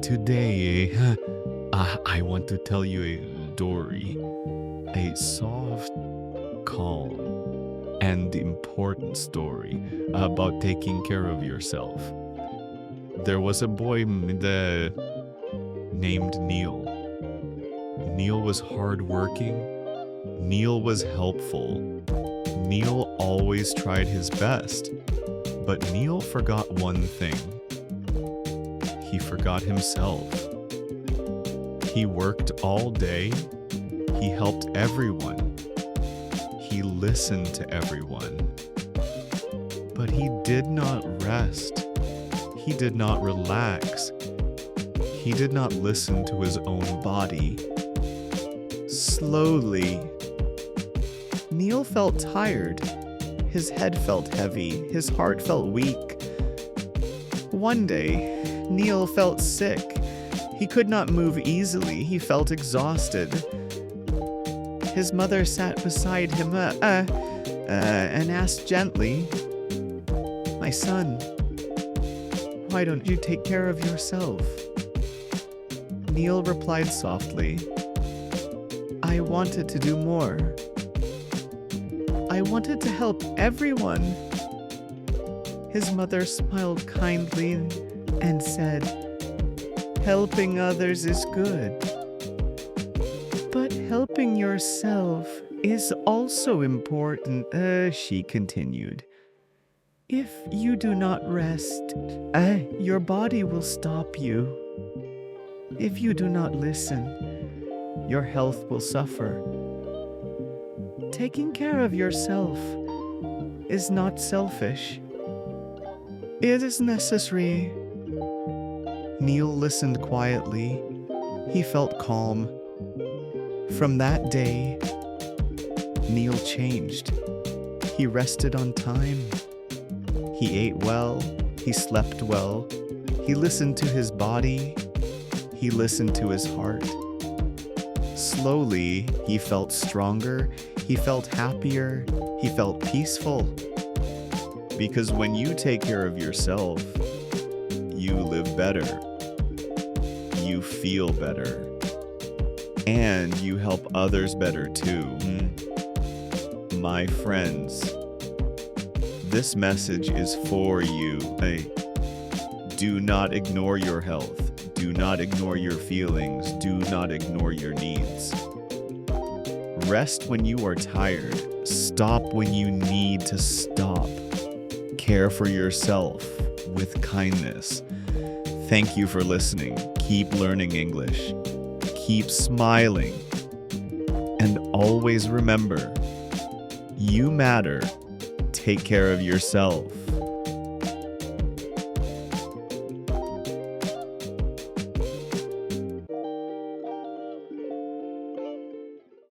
Today, I want to tell you a story. A soft, calm, and important story about taking care of yourself. There was a boy named Neil. Neil was hardworking. Neil was helpful. Neil always tried his best. But Neil forgot one thing. He forgot himself. He worked all day. He helped everyone. He listened to everyone. But he did not rest. He did not relax. He did not listen to his own body. Slowly, Neil felt tired. His head felt heavy. His heart felt weak. One day, Neil felt sick. He could not move easily. He felt exhausted. His mother sat beside him and asked gently, "My son, why don't you take care of yourself?" Neil replied softly, "I wanted to do more. I wanted to help everyone." His mother smiled kindly and said, "Helping others is good, but helping yourself is also important," she continued. "If you do not rest, your body will stop you. If you do not listen, your health will suffer. Taking care of yourself is not selfish. It is necessary." Neil listened quietly. He felt calm. From that day, Neil changed. He rested on time. He ate well. He slept well. He listened to his body. He listened to his heart. Slowly, he felt stronger. He felt happier. He felt peaceful. Because when you take care of yourself, you live better. You feel better. And you help others better too. My friends, this message is for you. Do not ignore your health. Do not ignore your feelings. Do not ignore your needs. Rest when you are tired. Stop when you need to stop. Care for yourself with kindness. Thank you for listening. Keep learning English. Keep smiling. And always remember, you matter. Take care of yourself.